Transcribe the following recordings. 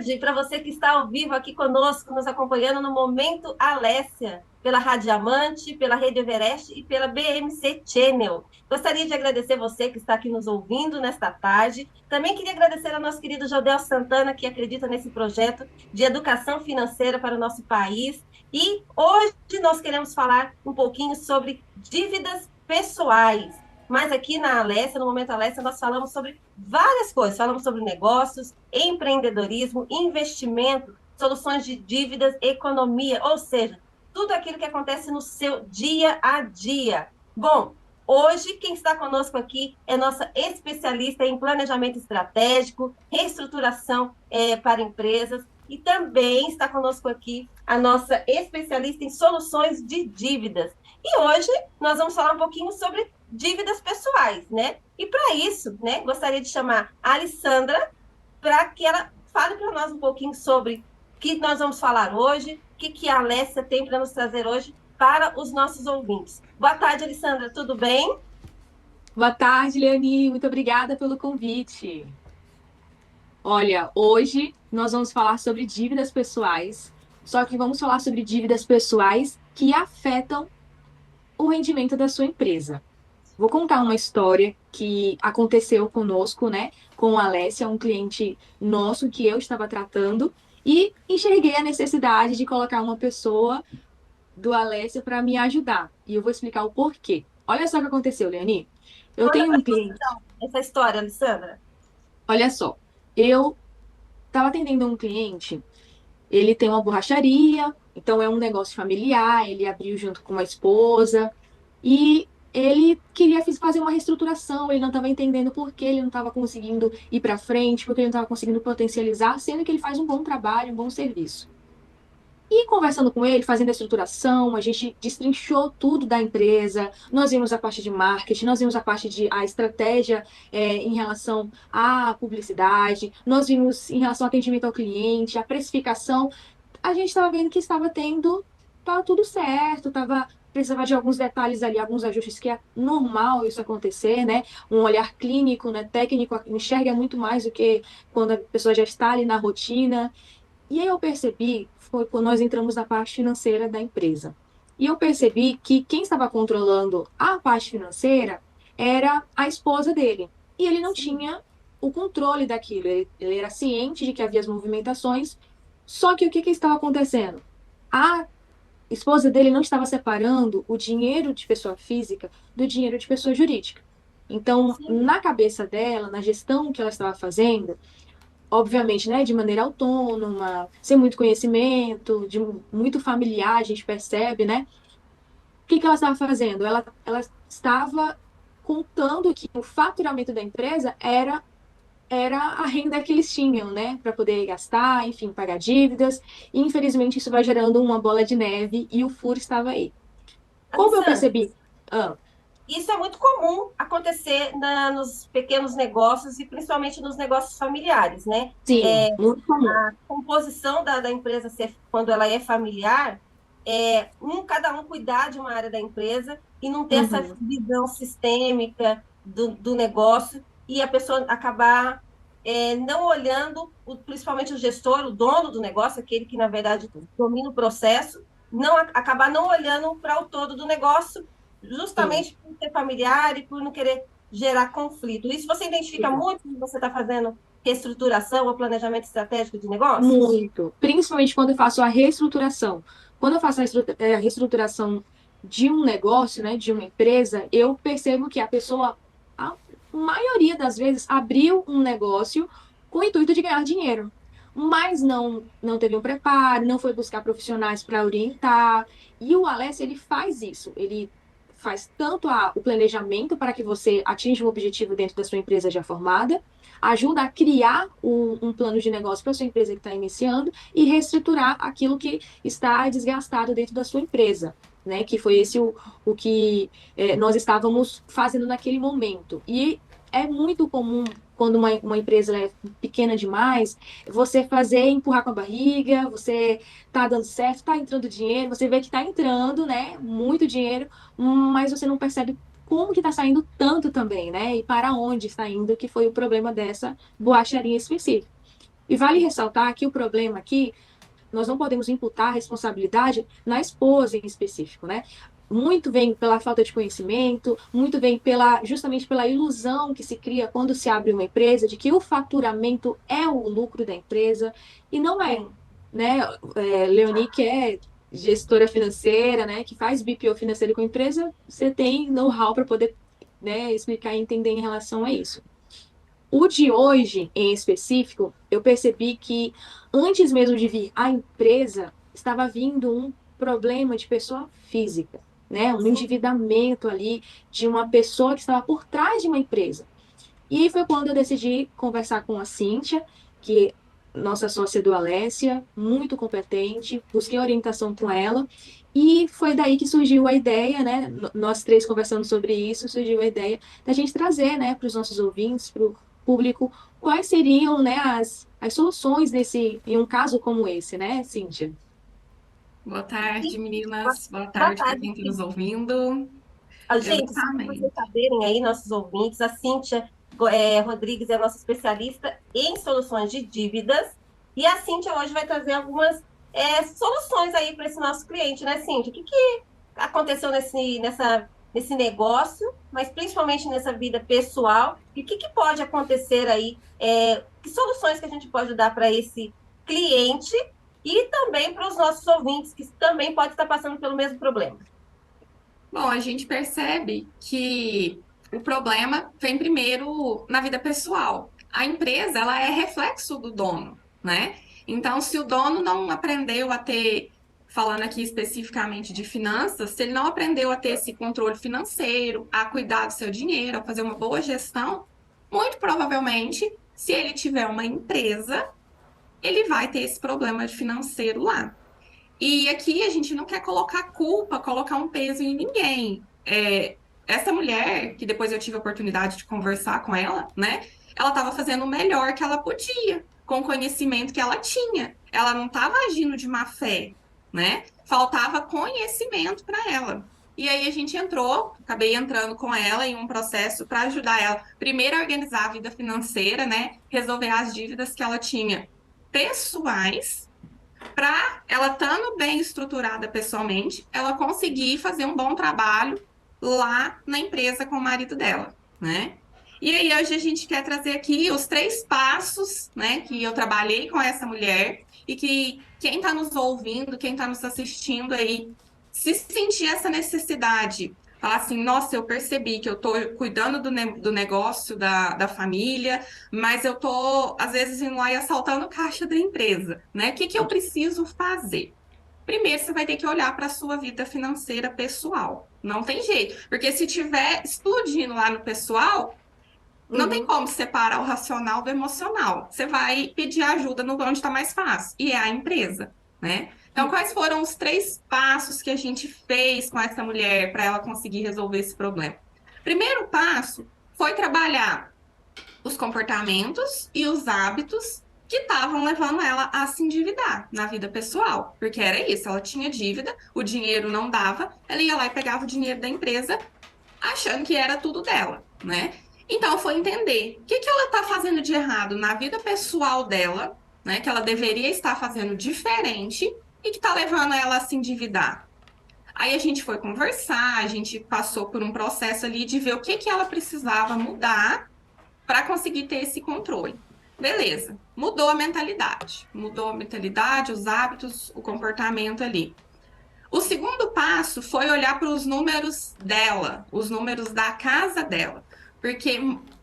tarde para você que está ao vivo aqui conosco, nos acompanhando no Momento Alessia, pela Rádio Diamante, pela Rede Everest e pela BMC Channel. Gostaria de agradecer você que está aqui nos ouvindo nesta tarde. Também queria agradecer ao nosso querido Jodel Santana, que acredita nesse projeto de educação financeira para o nosso país. E hoje nós queremos falar um pouquinho sobre dívidas pessoais. Mas aqui na Alessia, no Momento Alessia, nós falamos sobre várias coisas. Falamos sobre negócios, empreendedorismo, investimento, soluções de dívidas, economia, ou seja, tudo aquilo que acontece no seu dia a dia. Bom, hoje quem está conosco aqui é nossa especialista em planejamento estratégico, reestruturação para empresas, e também está conosco aqui a nossa especialista em soluções de dívidas. E hoje nós vamos falar um pouquinho sobre dívidas pessoais, né? E para isso, né, gostaria de chamar a Alessandra para que ela fale para nós um pouquinho sobre o que nós vamos falar hoje, o que a Alessia tem para nos trazer hoje para os nossos ouvintes. Boa tarde, Alessandra, tudo bem? Boa tarde, Leonie. Muito obrigada pelo convite. Olha, hoje nós vamos falar sobre dívidas pessoais, só que vamos falar sobre dívidas pessoais que afetam o rendimento da sua empresa. Vou contar uma história que aconteceu conosco, né, com a Alessia, um cliente nosso que eu estava tratando, e enxerguei a necessidade de colocar uma pessoa do Alessia para me ajudar. E eu vou explicar o porquê. Olha só o que aconteceu, Leonie. Eu Conta tenho para um nós cliente. então essa história, Alessandra. Olha só, eu estava atendendo um cliente, ele tem uma borracharia, então é um negócio familiar, ele abriu junto com uma esposa e ele queria fazer uma reestruturação, ele não estava entendendo por que ele não estava conseguindo ir para frente, porque ele não estava conseguindo potencializar, sendo que ele faz um bom trabalho, um bom serviço. E conversando com ele, fazendo a estruturação, a gente destrinchou tudo da empresa. Nós vimos a parte de marketing, nós vimos a parte de a estratégia em relação à publicidade, nós vimos em relação ao atendimento ao cliente, a precificação. A gente estava vendo que estava tudo certo, precisava de alguns detalhes ali, alguns ajustes que é normal isso acontecer, né? Um olhar clínico, né, técnico, enxerga muito mais do que quando a pessoa já está ali na rotina. E aí eu percebi, foi quando nós entramos na parte financeira da empresa. E eu percebi que quem estava controlando a parte financeira era a esposa dele. E ele não Sim, tinha o controle daquilo. Ele era ciente de que havia as movimentações, só que o que estava acontecendo? A esposa dele não estava separando o dinheiro de pessoa física do dinheiro de pessoa jurídica. Então, sim, na cabeça dela, na gestão que ela estava fazendo, obviamente, né, de maneira autônoma, sem muito conhecimento, de muito familiar, a gente percebe, né? O que ela estava fazendo? Ela estava contando que o faturamento da empresa era a renda que eles tinham, né, para poder gastar, enfim, pagar dívidas. E, infelizmente, isso vai gerando uma bola de neve e o furo estava aí. Como eu Alessandra, percebi? Ah, isso é muito comum acontecer nos pequenos negócios e principalmente nos negócios familiares, né? sim, muito comum. A composição da empresa, quando ela é familiar, cada um cuidar de uma área da empresa e não ter essa Uhum, visão sistêmica do negócio e a pessoa acabar não olhando, principalmente o gestor, o dono do negócio, aquele que, na verdade, domina o processo, acabar não olhando para o todo do negócio, sim, justamente por ser familiar e por não querer gerar conflito. Isso você identifica exato. muito quando você está fazendo reestruturação ou planejamento estratégico de negócios? Muito. Principalmente quando eu faço a reestruturação. Quando eu faço a reestruturação de um negócio, né, de uma empresa, eu percebo que a pessoa, a maioria das vezes, abriu um negócio com o intuito de ganhar dinheiro. Mas não teve um preparo, não foi buscar profissionais para orientar. E o Alessio, ele faz isso. Ele faz tanto o planejamento para que você atinja um objetivo dentro da sua empresa já formada, ajuda a criar um plano de negócio para a sua empresa que está iniciando e reestruturar aquilo que está desgastado dentro da sua empresa. Né, que foi esse o que nós estávamos fazendo naquele momento. E é muito comum, quando uma empresa é pequena demais, você fazer empurrar com a barriga, você tá dando certo, tá entrando dinheiro, você vê que tá entrando, né, muito dinheiro, mas você não percebe como que está saindo tanto também, né? E para onde está indo, que foi o problema dessa borracharia específica. E vale ressaltar que o problema aqui, nós não podemos imputar a responsabilidade na esposa em específico, né? Muito vem pela falta de conhecimento, muito vem justamente pela ilusão que se cria quando se abre uma empresa de que o faturamento é o lucro da empresa, e não é, Sim. né? Leonie, que é gestora financeira, né, que faz BPO financeiro com a empresa, você tem know-how para poder, né, explicar e entender em relação a isso. O de hoje, em específico, eu percebi que antes mesmo de vir a empresa, estava vindo um problema de pessoa física, né? Um Sim. endividamento ali de uma pessoa que estava por trás de uma empresa. E aí foi quando eu decidi conversar com a Cíntia, que é nossa sócia do Alessia, muito competente, busquei orientação com ela, e foi daí que surgiu a ideia, né? Nós três conversando sobre isso, surgiu a ideia da gente trazer, né, para os nossos ouvintes, para o público, quais seriam, né, as soluções em um caso como esse, né, Cíntia? Boa tarde, Boa meninas. Boa boa tarde para tarde, quem está nos Cíntia. ouvindo. Gente, só para vocês Exatamente. saberem aí, nossos ouvintes, a Cíntia Rodrigues é nossa especialista em soluções de dívidas. E a Cíntia hoje vai trazer algumas soluções aí para esse nosso cliente, né, Cíntia? O que que aconteceu nesse negócio, mas principalmente nessa vida pessoal? E o que que pode acontecer aí? Que soluções que a gente pode dar para esse cliente e também para os nossos ouvintes, que também pode estar passando pelo mesmo problema? Bom, a gente percebe que o problema vem primeiro na vida pessoal. A empresa, ela é reflexo do dono, né? Então, se o dono não aprendeu a ter, falando aqui especificamente de finanças, se ele não aprendeu a ter esse controle financeiro, a cuidar do seu dinheiro, a fazer uma boa gestão, muito provavelmente, se ele tiver uma empresa, ele vai ter esse problema financeiro lá. E aqui a gente não quer colocar culpa, colocar um peso em ninguém. Essa mulher, que depois eu tive a oportunidade de conversar com ela, né? Ela estava fazendo o melhor que ela podia, com o conhecimento que ela tinha. Ela não estava agindo de má fé, né? Faltava conhecimento para ela. E aí a gente entrou, acabei entrando com ela em um processo para ajudar ela, primeiro a organizar a vida financeira, né? Resolver as dívidas que ela tinha pessoais para ela estando bem estruturada pessoalmente, ela conseguir fazer um bom trabalho lá na empresa com o marido dela, né? E aí hoje a gente quer trazer aqui os 3 passos, né, que eu trabalhei com essa mulher e que quem está nos ouvindo, quem está nos assistindo aí, se sentir essa necessidade, falar assim, nossa, eu percebi que eu estou cuidando do negócio da família, mas eu tô, às vezes, indo lá e assaltando caixa da empresa, né? O que que eu preciso fazer? Primeiro, você vai ter que olhar para a sua vida financeira pessoal. Não tem jeito, porque se tiver explodindo lá no pessoal, não tem Uhum. como separar o racional do emocional. Você vai pedir ajuda no onde está mais fácil, e é a empresa, né? Então, quais foram os 3 passos que a gente fez com essa mulher para ela conseguir resolver esse problema? Primeiro passo foi trabalhar os comportamentos e os hábitos que estavam levando ela a se endividar na vida pessoal. Porque era isso, ela tinha dívida, o dinheiro não dava, ela ia lá e pegava o dinheiro da empresa achando que era tudo dela, né? Então foi entender o que que ela está fazendo de errado na vida pessoal dela, né? Que ela deveria estar fazendo diferente e que está levando ela a se endividar. Aí a gente foi conversar, a gente passou por um processo ali de ver o que que ela precisava mudar para conseguir ter esse controle. Beleza, mudou a mentalidade, os hábitos, o comportamento ali. O segundo passo foi olhar para os números dela, os números da casa dela, porque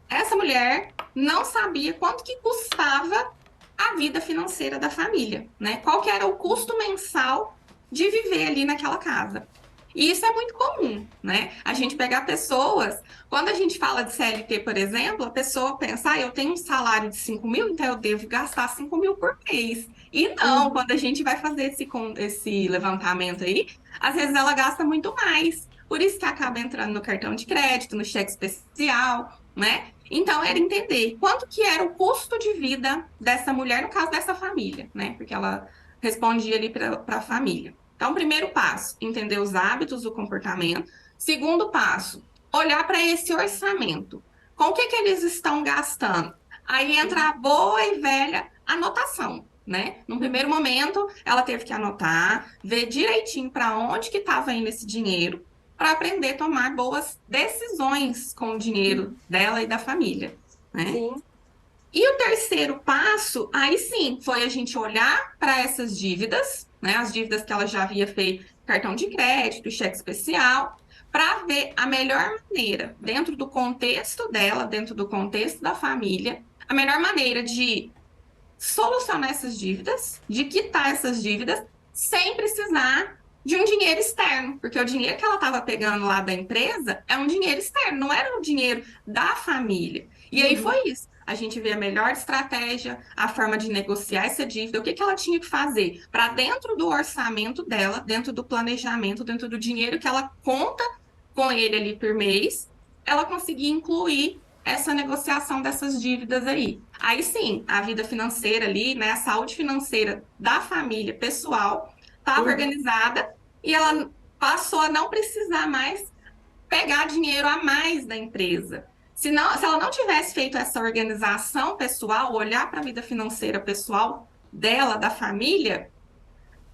essa mulher não sabia quanto que custava a vida financeira da família, né? Qual que era o custo mensal de viver ali naquela casa. E isso é muito comum, né? A gente pegar pessoas, quando a gente fala de CLT, por exemplo, a pessoa pensa, eu tenho um salário de 5 mil, então eu devo gastar 5 mil por mês. E não, Uhum. quando a gente vai fazer esse levantamento aí, às vezes ela gasta muito mais. Por isso que acaba entrando no cartão de crédito, no cheque especial, né? Então, era entender quanto que era o custo de vida dessa mulher, no caso dessa família, né? Porque ela respondia ali para a família. Então, primeiro passo, entender os hábitos, o comportamento. Segundo passo, olhar para esse orçamento. Com o que que eles estão gastando? Aí entra a boa e velha anotação, né? No primeiro momento, ela teve que anotar, ver direitinho para onde que estava indo esse dinheiro, para aprender a tomar boas decisões com o dinheiro dela e da família, né? Sim. E o terceiro passo, aí sim, foi a gente olhar para essas dívidas, né? As dívidas que ela já havia feito, cartão de crédito, cheque especial, para ver a melhor maneira, dentro do contexto dela, dentro do contexto da família, a melhor maneira de solucionar essas dívidas, de quitar essas dívidas, sem precisar de um dinheiro externo, porque o dinheiro que ela estava pegando lá da empresa é um dinheiro externo, não era o dinheiro da família. E aí foi isso. A gente vê a melhor estratégia, a forma de negociar essa dívida, o que que ela tinha que fazer para dentro do orçamento dela, dentro do planejamento, dentro do dinheiro que ela conta com ele ali por mês, ela conseguir incluir essa negociação dessas dívidas aí. Aí sim, a vida financeira ali, né, a saúde financeira da família pessoal estava organizada e ela passou a não precisar mais pegar dinheiro a mais da empresa. Se ela não tivesse feito essa organização pessoal, olhar para a vida financeira pessoal dela, da família,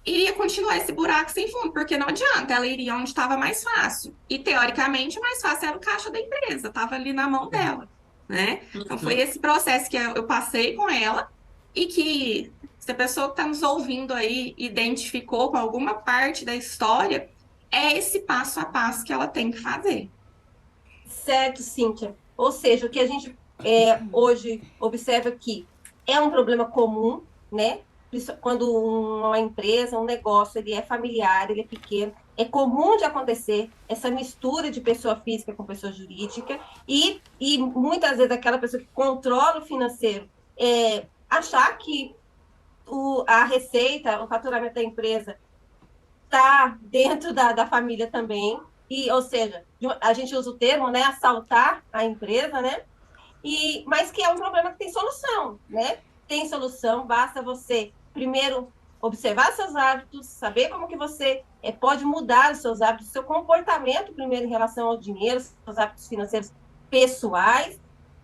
iria continuar esse buraco sem fundo, porque não adianta, ela iria onde estava mais fácil. E, teoricamente, o mais fácil era o caixa da empresa, estava ali na mão dela, né? Então, foi esse processo que eu passei com ela e que, se a pessoa que está nos ouvindo aí identificou com alguma parte da história, é esse passo a passo que ela tem que fazer. Certo, Cíntia. Ou seja, o que a gente hoje observa que é um problema comum, né? Quando uma empresa, um negócio, ele é familiar, ele é pequeno, é comum de acontecer essa mistura de pessoa física com pessoa jurídica e muitas vezes aquela pessoa que controla o financeiro achar que a receita, o faturamento da empresa está dentro da família também, ou seja, a gente usa o termo, né, assaltar a empresa, né, mas que é um problema que tem solução, né, tem solução, basta você, primeiro, observar seus hábitos, saber como que você pode mudar os seus hábitos, seu comportamento, primeiro, em relação ao dinheiro, seus hábitos financeiros pessoais,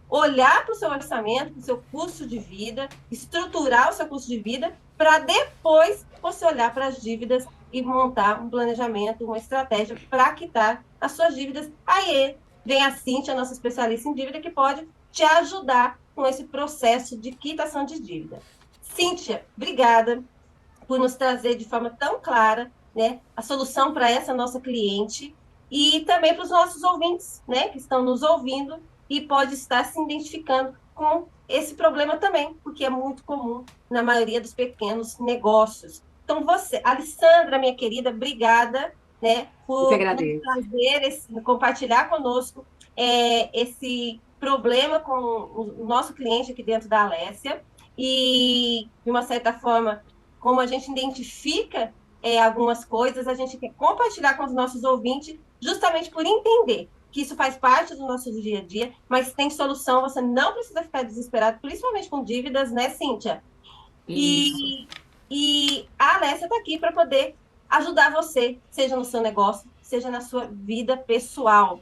olhar para o seu orçamento, para o seu custo de vida, estruturar o seu custo de vida, para depois você olhar para as dívidas e montar um planejamento, uma estratégia para quitar as suas dívidas. Aí vem a Cíntia, nossa especialista em dívida, que pode te ajudar com esse processo de quitação de dívida. Cíntia, obrigada por nos trazer de forma tão clara, né, a solução para essa nossa cliente e também para os nossos ouvintes, né, que estão nos ouvindo e pode estar se identificando com esse problema também, porque é muito comum na maioria dos pequenos negócios. Então, você, Alessandra, minha querida, obrigada, né, por trazer compartilhar conosco esse problema com o nosso cliente aqui dentro da Alessia e, de uma certa forma, como a gente identifica algumas coisas, a gente quer compartilhar com os nossos ouvintes, justamente por entender que isso faz parte do nosso dia a dia, mas tem solução, você não precisa ficar desesperado, principalmente com dívidas, né, Cíntia? E a Alessia está aqui para poder ajudar você, seja no seu negócio, seja na sua vida pessoal.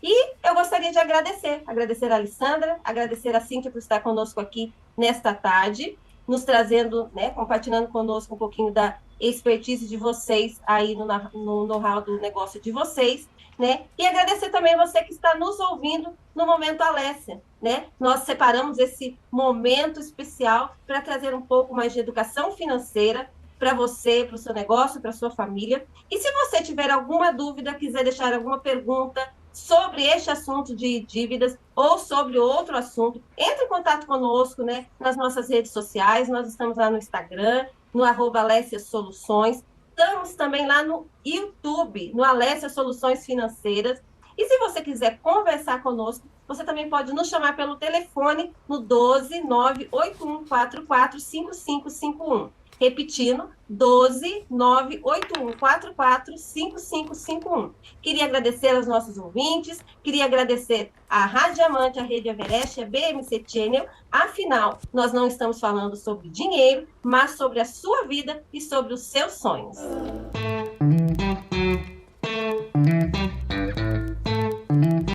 E eu gostaria de agradecer a Alessandra, agradecer a Cíntia por estar conosco aqui nesta tarde, nos trazendo, né, compartilhando conosco um pouquinho da expertise de vocês aí no know-how do negócio de vocês, né? E agradecer também você que está nos ouvindo no Momento Alessia, né? Nós separamos esse momento especial para trazer um pouco mais de educação financeira para você, para o seu negócio, para a sua família. E se você tiver alguma dúvida, quiser deixar alguma pergunta sobre este assunto de dívidas ou sobre outro assunto, entre em contato conosco, né, nas nossas redes sociais. Nós estamos lá no Instagram, no @Alessia Soluções. Estamos também lá no YouTube, no Alessia Soluções Financeiras. E se você quiser conversar conosco, você também pode nos chamar pelo telefone no 12 98144 5551. Repetindo, 12 98144 5551. Queria agradecer aos nossos ouvintes, queria agradecer à Rádio Diamante, à Rede Everest, à BMC Channel. Afinal, nós não estamos falando sobre dinheiro, mas sobre a sua vida e sobre os seus sonhos.